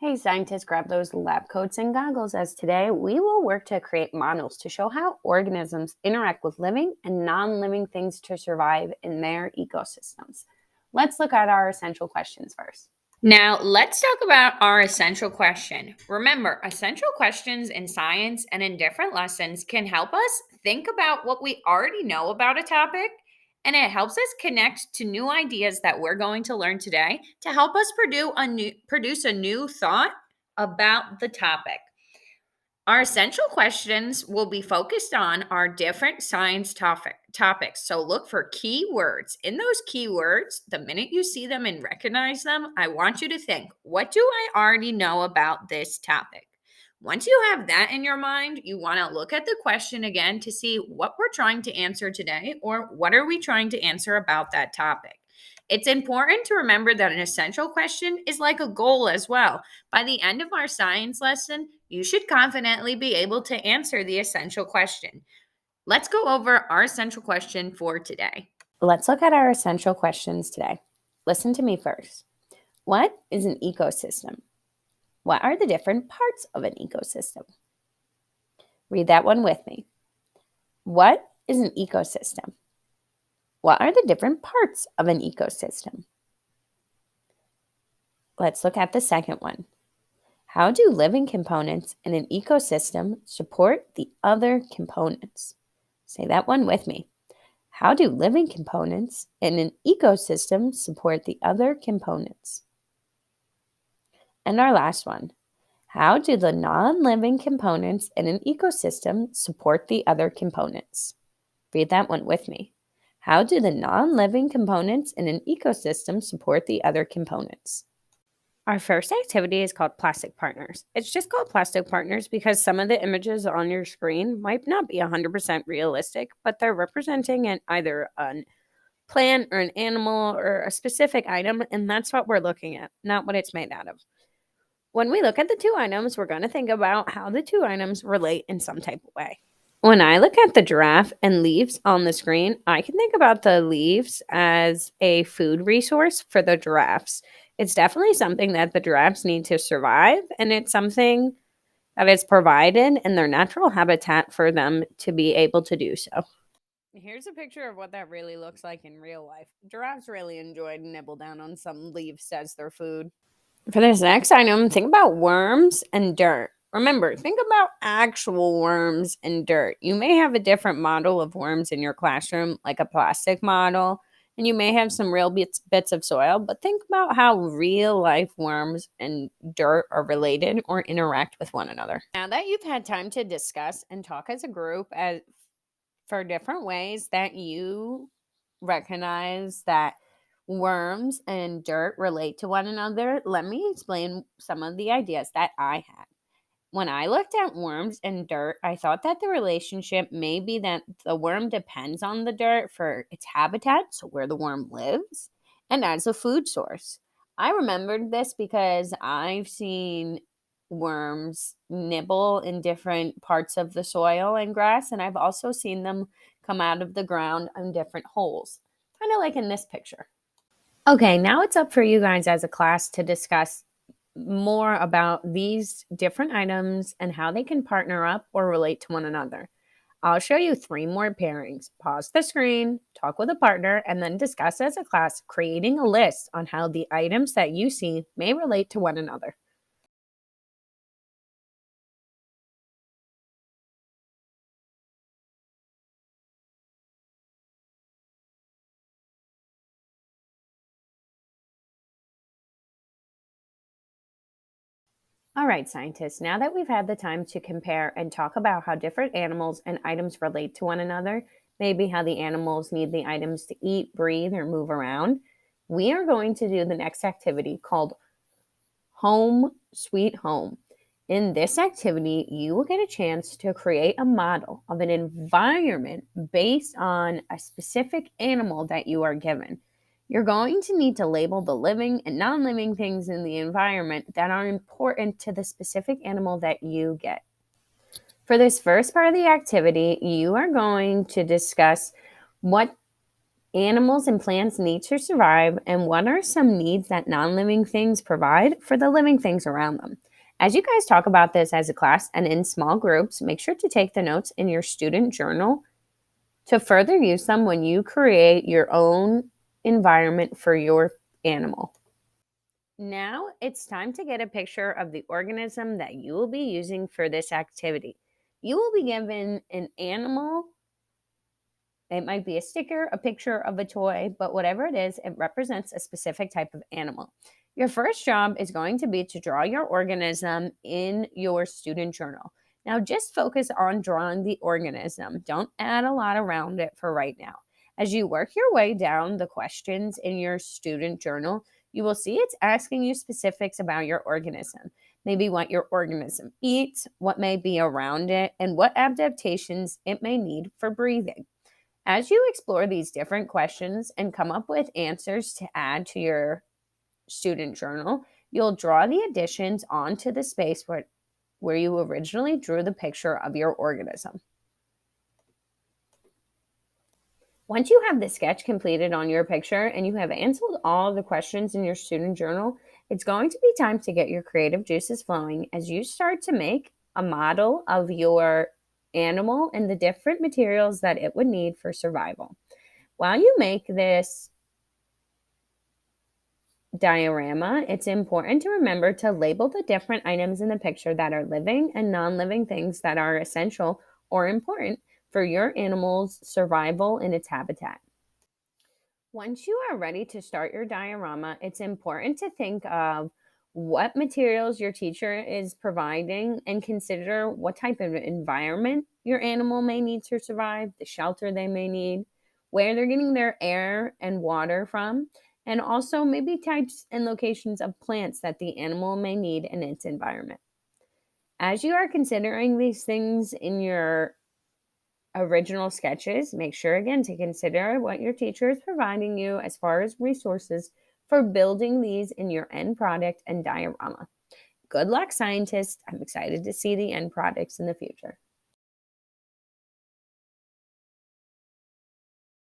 Hey, scientists, grab those lab coats and goggles as today we will work to create models to show how organisms interact with living and non living things to survive in their ecosystems. Let's look at our essential questions first. Now, let's talk about our essential question. Remember, essential questions in science and in different lessons can help us think about what we already know about a topic, and it helps us connect to new ideas that we're going to learn today to help us produce a new thought about the topic. Our essential questions will be focused on our different science topics. So look for keywords. In those keywords, the minute you see them and recognize them, I want you to think, what do I already know about this topic? Once you have that in your mind, you want to look at the question again to see what we're trying to answer today or what are we trying to answer about that topic. It's important to remember that an essential question is like a goal as well. By the end of our science lesson, you should confidently be able to answer the essential question. Let's go over our essential question for today. Let's look at our essential questions today. Listen to me first. What is an ecosystem? What are the different parts of an ecosystem? Read that one with me. What is an ecosystem? What are the different parts of an ecosystem? Let's look at the second one. How do living components in an ecosystem support the other components? Say that one with me. How do living components in an ecosystem support the other components? And our last one. How do the non-living components in an ecosystem support the other components? Read that one with me. How do the non-living components in an ecosystem support the other components? Our first activity is called Plastic Partners. It's just called Plastic Partners because some of the images on your screen might not be 100% realistic, but they're representing either a plant or an animal or a specific item, and that's what we're looking at, not what it's made out of. When we look at the two items, we're going to think about how the two items relate in some type of way. When I look at the giraffe and leaves on the screen, I can think about the leaves as a food resource for the giraffes. It's definitely something that the giraffes need to survive, and it's something that is provided in their natural habitat for them to be able to do so. Here's a picture of what that really looks like in real life. Giraffes really enjoy to nibble down on some leaves as their food. For this next item, think about worms and dirt. Remember, think about actual worms and dirt. You may have a different model of worms in your classroom, like a plastic model, and you may have some real bits of soil, but think about how real life worms and dirt are related or interact with one another. Now that you've had time to discuss and talk as a group for different ways that you recognize that worms and dirt relate to one another, let me explain some of the ideas that I had. When I looked at worms and dirt, I thought that the relationship may be that the worm depends on the dirt for its habitat, so where the worm lives, and as a food source. I remembered this because I've seen worms nibble in different parts of the soil and grass, and I've also seen them come out of the ground in different holes, kind of like in this picture. Okay, now it's up for you guys as a class to discuss more about these different items and how they can partner up or relate to one another. I'll show you 3 more pairings. Pause the screen, talk with a partner, and then discuss as a class, creating a list on how the items that you see may relate to one another. All right, scientists, now that we've had the time to compare and talk about how different animals and items relate to one another, maybe how the animals need the items to eat, breathe, or move around, we are going to do the next activity called Home Sweet Home. In this activity, you will get a chance to create a model of an environment based on a specific animal that you are given. You're going to need to label the living and non-living things in the environment that are important to the specific animal that you get. For this first part of the activity, you are going to discuss what animals and plants need to survive, and what are some needs that non living things provide for the living things around them? As you guys talk about this as a class and in small groups, make sure to take the notes in your student journal to further use them when you create your own environment for your animal. Now it's time to get a picture of the organism that you will be using for this activity. You will be given an animal. It might be a sticker, a picture of a toy, but whatever it is, it represents a specific type of animal. Your first job is going to be to draw your organism in your student journal. Now, just focus on drawing the organism. Don't add a lot around it for right now. As you work your way down the questions in your student journal, you will see it's asking you specifics about your organism. Maybe what your organism eats, what may be around it, and what adaptations it may need for breathing. As you explore these different questions and come up with answers to add to your student journal, you'll draw the additions onto the space where you originally drew the picture of your organism. Once you have the sketch completed on your picture and you have answered all the questions in your student journal, it's going to be time to get your creative juices flowing as you start to make a model of your animal and the different materials that it would need for survival. While you make this diorama, it's important to remember to label the different items in the picture that are living and non living things that are essential or important for your animal's survival in its habitat. Once you are ready to start your diorama, it's important to think of what materials your teacher is providing and consider what type of environment your animal may need to survive, the shelter they may need, where they're getting their air and water from, and also maybe types and locations of plants that the animal may need in its environment. As you are considering these things in your original sketches, make sure again to consider what your teacher is providing you as far as resources for building these in your end product and diorama. Good luck, scientists. I'm excited to see the end products in the future.